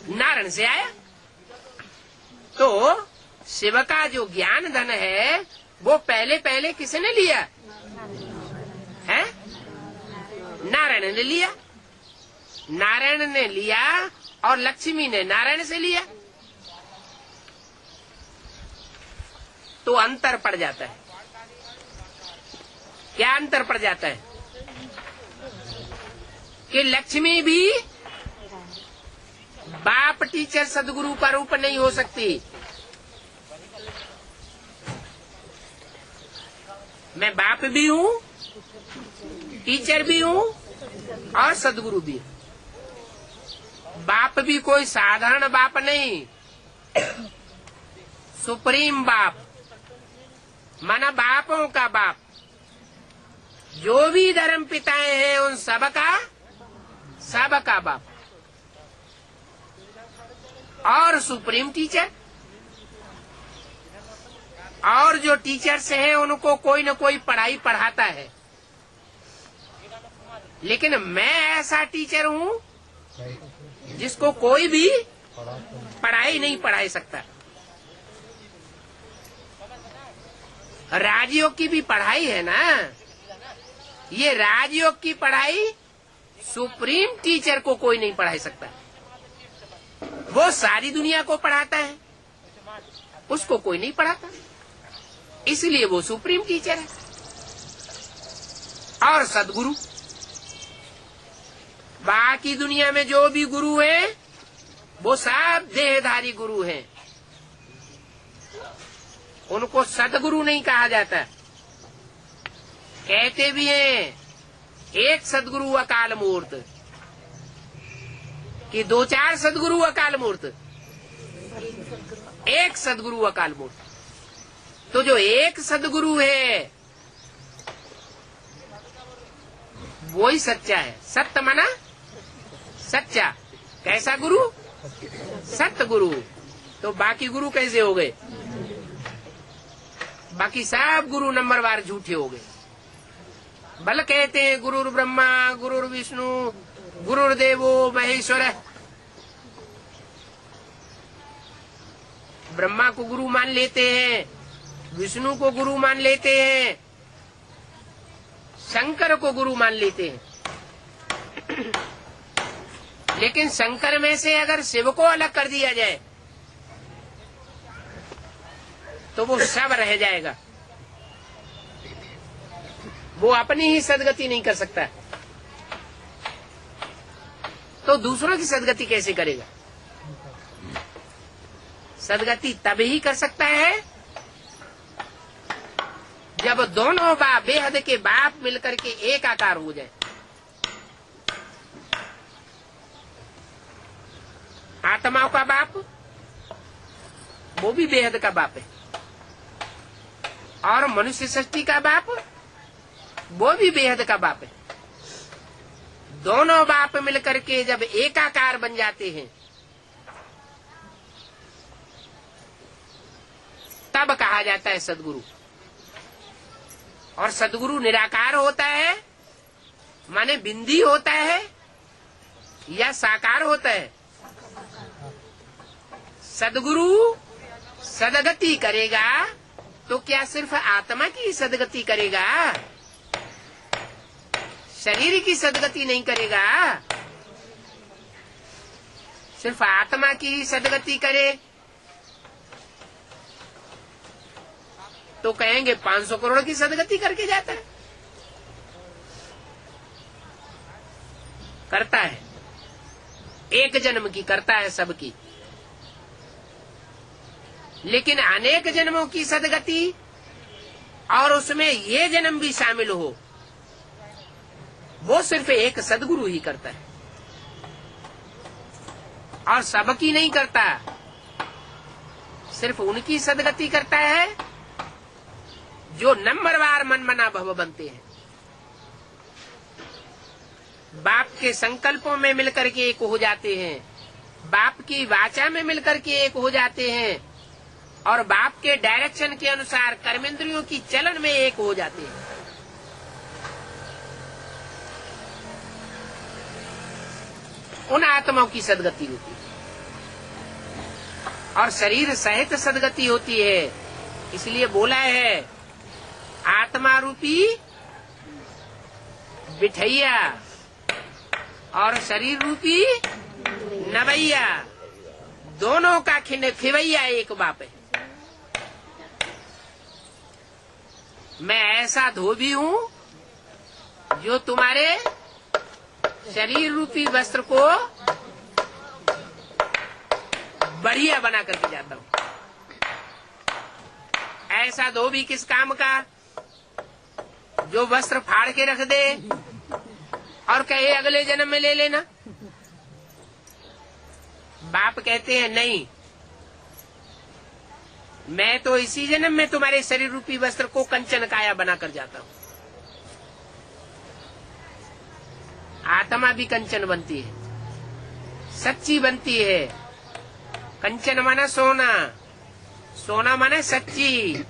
नारायण से आया। तो शिव का जो ज्ञान धन है वो पहले पहले किसने लिया है? नारायण ने लिया। नारायण ने लिया और लक्ष्मी ने नारायण से लिया। तो अंतर पड़ जाता है। क्या अंतर पड़ जाता है? कि लक्ष्मी भी बाप टीचर सदगुरु का रूप नहीं हो सकती। मैं बाप भी हूँ, टीचर भी हूँ और सदगुरु भी हूँ। बाप भी कोई साधारण बाप नहीं, सुप्रीम बाप, माना बापों का बाप। जो भी धर्म पिताएं हैं उन सबका बाप और सुप्रीम टीचर। और जो टीचर्स हैं उनको कोई न कोई पढ़ाई पढ़ाता है। लेकिन मैं ऐसा टीचर हूँ जिसको कोई भी पढ़ाई नहीं पढ़ा सकता। राजयोग की भी पढ़ाई है ना। ये राजयोग की पढ़ाई सुप्रीम टीचर को कोई नहीं पढ़ा सकता। वो सारी दुनिया को पढ़ाता है, उसको कोई नहीं पढ़ाता। इसलिए वो सुप्रीम टीचर है। और सदगुरु, बाकी दुनिया में जो भी गुरु हैं वो सब देहधारी गुरु हैं, उनको सदगुरु नहीं कहा जाता। कहते भी हैं एक सदगुरु अकाल मूर्त, कि दो चार सदगुरु अकाल मूर्त, एक सदगुरु अकाल मूर्त। तो जो एक सदगुरु है वो ही सच्चा है। सत्य माना सच्चा। कैसा गुरु? सतगुरु। तो बाकी गुरु कैसे हो गए? बाकी सब गुरु नंबरवार झूठे हो गए। बल कहते हैं गुरुर ब्रह्मा गुरुर विष्णु गुरुर्देवो महेश्वर। ब्रह्मा को गुरु मान लेते हैं, विष्णु को गुरु मान लेते हैं, शंकर को गुरु मान लेते हैं। लेकिन शंकर में से अगर शिव को अलग कर दिया जाए तो वो सब रह जाएगा, वो अपनी ही सदगति नहीं कर सकता, तो दूसरों की सदगति कैसे करेगा? सदगति तभी कर सकता है जब दोनों बाप बेहद के बाप मिलकर के एक आकार हो जाए। आत्माओं का बाप वो भी बेहद का बाप है, और मनुष्य सृष्टि का बाप वो भी बेहद का बाप है। दोनों बाप मिलकर के जब एकाकार बन जाते हैं तब कहा जाता है सदगुरु। और सदगुरु निराकार होता है, माने बिंदी होता है या साकार होता है? सदगुरु सदगति करेगा तो क्या सिर्फ आत्मा की सदगति करेगा? शरीर की सदगति नहीं करेगा। सिर्फ आत्मा की ही सदगति करे तो कहेंगे 500 करोड़ की सदगति करके जाता है। करता है, एक जन्म की करता है सबकी, लेकिन अनेक जन्मों की सदगति और उसमें ये जन्म भी शामिल हो वो सिर्फ एक सदगुरु ही करता है, और सबकी नहीं करता। सिर्फ उनकी सदगति करता है जो नंबरवार मनमना भव बनते हैं, बाप के संकल्पों में मिलकर के एक हो जाते हैं, बाप की वाचा में मिलकर के एक हो जाते हैं, और बाप के डायरेक्शन के अनुसार कर्मेंद्रियों की चलन में एक हो जाते हैं। उन आत्माओं की सदगति होती है, और शरीर सहित सदगति होती है। इसलिए बोला है आत्मा रूपी बिठैया और शरीर रूपी नवैया, दोनों का खिवैया एक बाप है। मैं ऐसा धोबी हूँ जो तुम्हारे शरीर रूपी वस्त्र को बढ़िया बना करके जाता हूँ। ऐसा धोबी किस काम का जो वस्त्र फाड़ के रख दे और कहे अगले जन्म में ले लेना। बाप कहते हैं नहीं, मैं तो इसी जन्म में तुम्हारे शरीर रूपी वस्त्र को कंचन काया बना कर जाता हूँ। आत्मा भी कंचन बनती है, सच्ची बनती है। कंचन माना सोना, सोना माना सच्ची।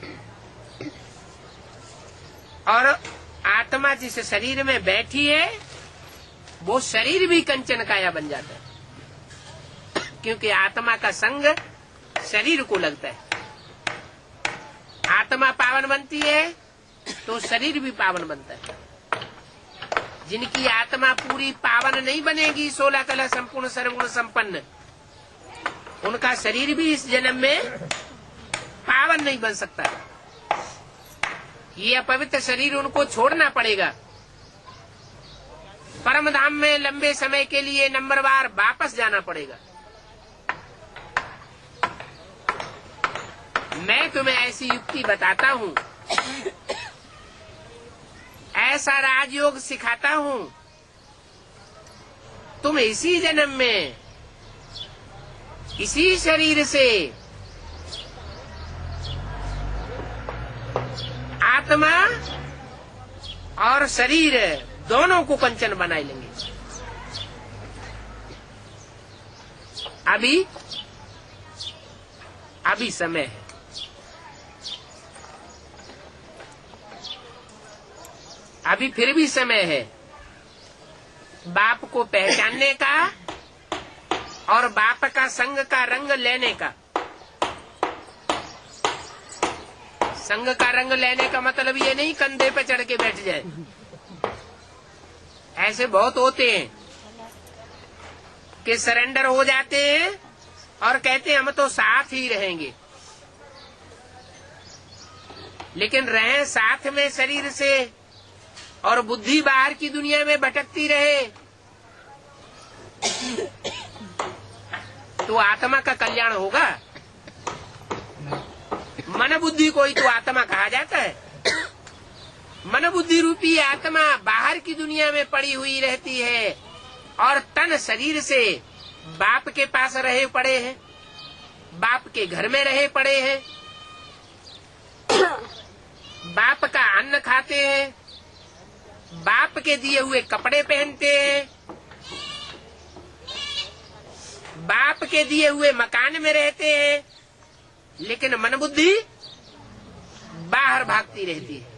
और आत्मा जिस शरीर में बैठी है वो शरीर भी कंचन काया बन जाता है, क्योंकि आत्मा का संग शरीर को लगता है। आत्मा पावन बनती है तो शरीर भी पावन बनता है। जिनकी आत्मा पूरी पावन नहीं बनेगी, 16 कला संपूर्ण सर्वगुण संपन्न, उनका शरीर भी इस जन्म में पावन नहीं बन सकता। ये अपवित्र शरीर उनको छोड़ना पड़ेगा। परम धाम में लंबे समय के लिए नंबरवार वापस जाना पड़ेगा। मैं तुम्हें ऐसी युक्ति बताता हूँ, ऐसा राजयोग सिखाता हूँ, तुम इसी जन्म में इसी शरीर से आत्मा और शरीर दोनों को कंचन बना लेंगे। अभी समय है। अभी फिर भी समय है बाप को पहचानने का और बाप का संग का रंग लेने का। संग का रंग लेने का मतलब ये नहीं कंधे पे चढ़ के बैठ जाए। ऐसे बहुत होते हैं कि सरेंडर हो जाते हैं और कहते हैं हम तो साथ ही रहेंगे, लेकिन रहें साथ में शरीर से और बुद्धि बाहर की दुनिया में भटकती रहे तो आत्मा का कल्याण होगा? मन बुद्धि को ही तो आत्मा कहा जाता है। मन बुद्धि रूपी आत्मा बाहर की दुनिया में पड़ी हुई रहती है और तन शरीर से बाप के पास रहे पड़े हैं, बाप के घर में रहे पड़े हैं, बाप का अन्न खाते हैं, बाप के दिए हुए कपड़े पहनते हैं, बाप के दिए हुए मकान में रहते हैं, लेकिन मन बुद्धि बाहर भागती रहती है।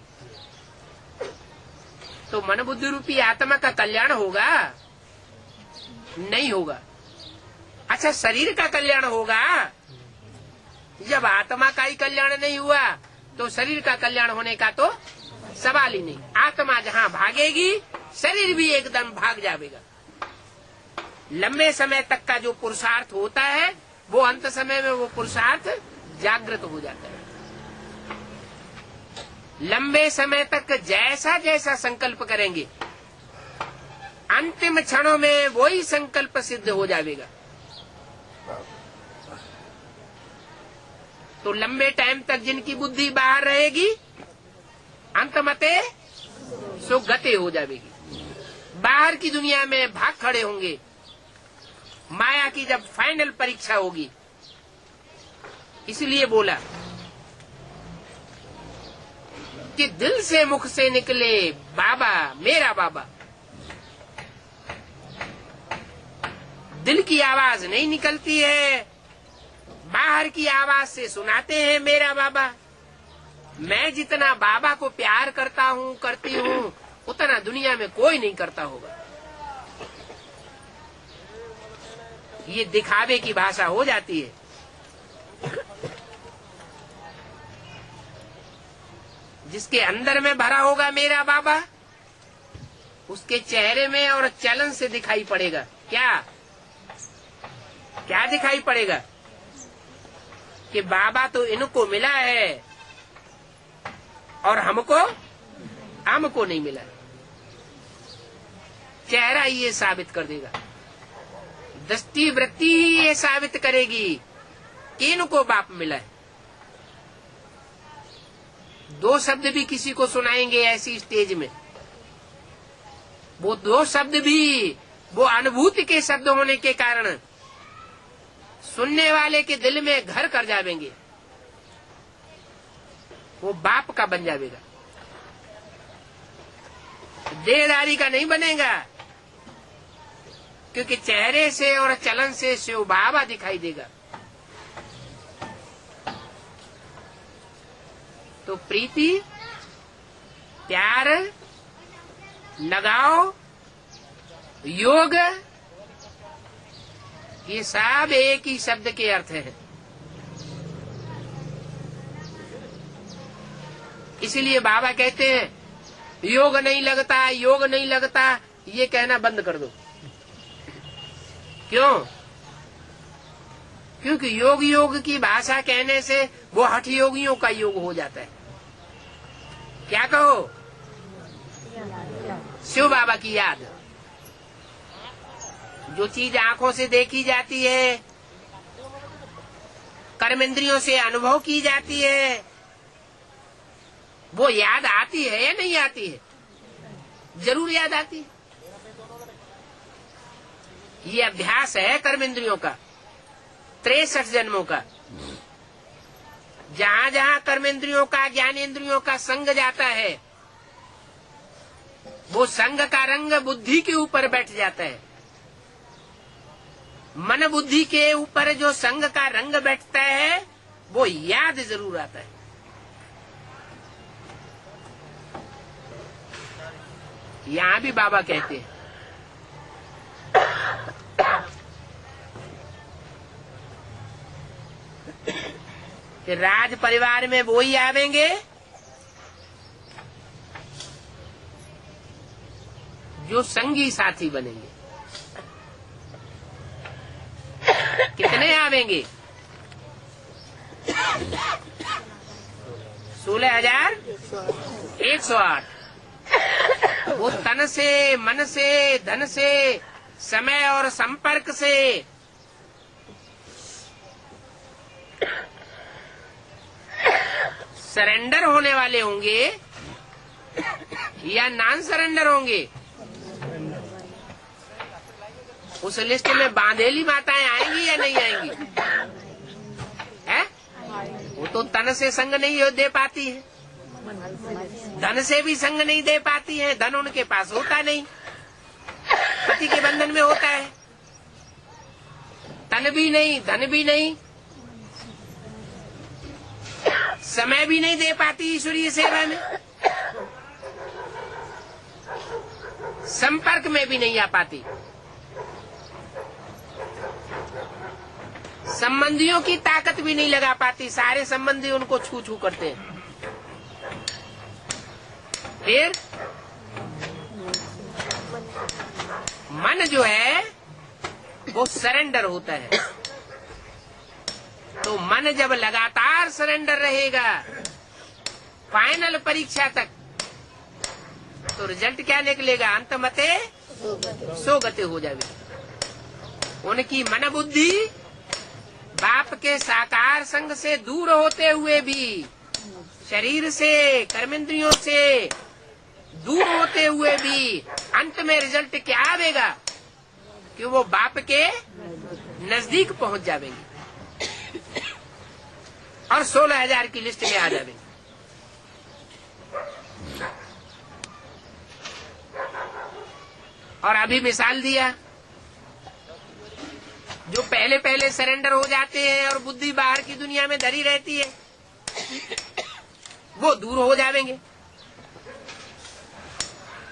तो मन बुद्धि रूपी आत्मा का कल्याण होगा? नहीं होगा। अच्छा, शरीर का कल्याण होगा? जब आत्मा का ही कल्याण नहीं हुआ तो शरीर का कल्याण होने का तो सवाल ही नहीं। आत्मा जहाँ भागेगी शरीर भी एकदम भाग जाएगा। लंबे समय तक का जो पुरुषार्थ होता है वो अंत समय में वो पुरुषार्थ जागृत हो जाता है। लंबे समय तक जैसा जैसा संकल्प करेंगे अंतिम क्षणों में वही संकल्प सिद्ध हो जाएगा। तो लंबे टाइम तक जिनकी बुद्धि बाहर रहेगी अंतमते सुगते हो जाएगी, बाहर की दुनिया में भाग खड़े होंगे। माया की जब फाइनल परीक्षा होगी, इसलिए बोला कि दिल से मुख से निकले बाबा मेरा बाबा। दिल की आवाज नहीं निकलती है, बाहर की आवाज से सुनाते हैं मेरा बाबा। मैं जितना बाबा को प्यार करता हूँ करती हूँ उतना दुनिया में कोई नहीं करता होगा। ये दिखावे की भाषा हो जाती है। जिसके अंदर में भरा होगा मेरा बाबा, उसके चेहरे में और चलन से दिखाई पड़ेगा। क्या क्या दिखाई पड़ेगा? कि बाबा तो इनको मिला है और हमको नहीं मिला। चेहरा ये साबित कर देगा, दृष्टि वृत्ति ही ये साबित करेगी कि इनको बाप मिला है। दो शब्द भी किसी को सुनाएंगे ऐसी स्टेज में, वो दो शब्द भी वो अनुभूति के शब्द होने के कारण सुनने वाले के दिल में घर कर जाएंगे, वो बाप का बन जाएगा, देहधारी का नहीं बनेगा। क्योंकि चेहरे से और चलन से शिव बाबा दिखाई देगा। तो प्रीति, प्यार, लगाव, योग, ये सब एक ही शब्द के अर्थ हैं। इसलिए बाबा कहते हैं योग नहीं लगता, योग नहीं लगता, ये कहना बंद कर दो। क्यों? क्योंकि योग योग की भाषा कहने से वो हठ योगियों का योग हो जाता है। क्या कहो? शिव बाबा की याद। जो चीज आंखों से देखी जाती है, कर्मेंद्रियों से अनुभव की जाती है, वो याद आती है या नहीं आती है? जरूर याद आती है। ये अभ्यास है कर्मेंद्रियों का 63 जन्मों का। जहाँ जहाँ कर्मेंद्रियों का ज्ञानेंद्रियों का संग जाता है, वो संग का रंग बुद्धि के ऊपर बैठ जाता है। मन बुद्धि के ऊपर जो संग का रंग बैठता है वो याद जरूर आता है। यहां भी बाबा कहते हैं कि राज परिवार में वो ही आवेंगे जो संगी साथी बनेंगे। कितने आवेंगे? 16,108। वो तन से, मन से, धन से, समय और संपर्क से सरेंडर होने वाले होंगे या नॉन सरेंडर होंगे। उस लिस्ट में बांधेली माताएं आएंगी या नहीं आएंगी? है? वो तो तन से संग नहीं दे पाती है, धन से भी संग नहीं दे पाती है, धन उनके पास होता नहीं, पति के बंधन में होता है, तन भी नहीं, धन भी नहीं, समय भी नहीं दे पाती ईश्वरीय सेवा में, संपर्क में भी नहीं आ पाती, संबंधियों की ताकत भी नहीं लगा पाती, सारे संबंधी उनको छू छू करते हैं। फिर मन जो है वो सरेंडर होता है। तो मन जब लगातार सरेंडर रहेगा फाइनल परीक्षा तक, तो रिजल्ट क्या निकलेगा? अंत मते सोगते हो जाएगी। उनकी मन बुद्धि बाप के साकार संग से दूर होते हुए भी, शरीर से, कर्मेंद्रियों से दूर होते हुए भी अंत में रिजल्ट क्या आवेगा कि वो बाप के नजदीक पहुंच जाएंगे और 16,000 की लिस्ट में आ जाएंगे। और अभी मिसाल दिया, जो पहले पहले सरेंडर हो जाते हैं और बुद्धि बाहर की दुनिया में धरी रहती है, वो दूर हो जाएंगे।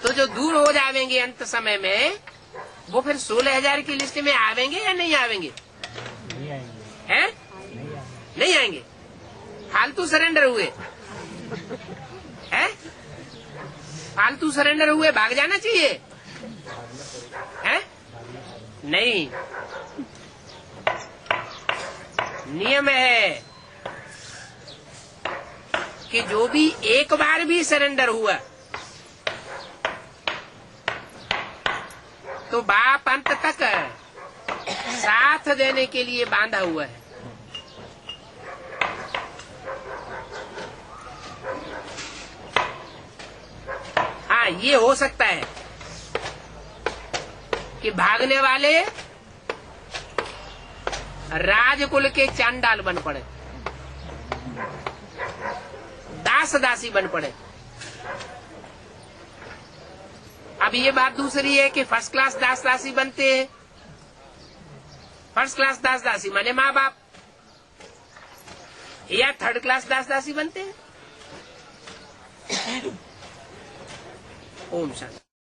तो जो दूर हो जाएंगे अंत समय में, वो फिर 16,000 की लिस्ट में आवेंगे या नहीं आवेंगे? हैं? नहीं आएंगे। फालतू सरेंडर हुए हैं? फालतू सरेंडर हुए, भाग जाना चाहिए है? नहीं, नियम है कि जो भी एक बार भी सरेंडर हुआ तो बाप अंत तक साथ देने के लिए बांधा हुआ है। हाँ, ये हो सकता है कि भागने वाले राजकुल के चांडाल बन पड़े, दास दासी बन पड़े। अब ये बात दूसरी है कि फर्स्ट क्लास दास दासी बनते हैं। फर्स्ट क्लास दास दासी माने माँ बाप, या थर्ड क्लास दास दासी बनते हैं। ओम शांति।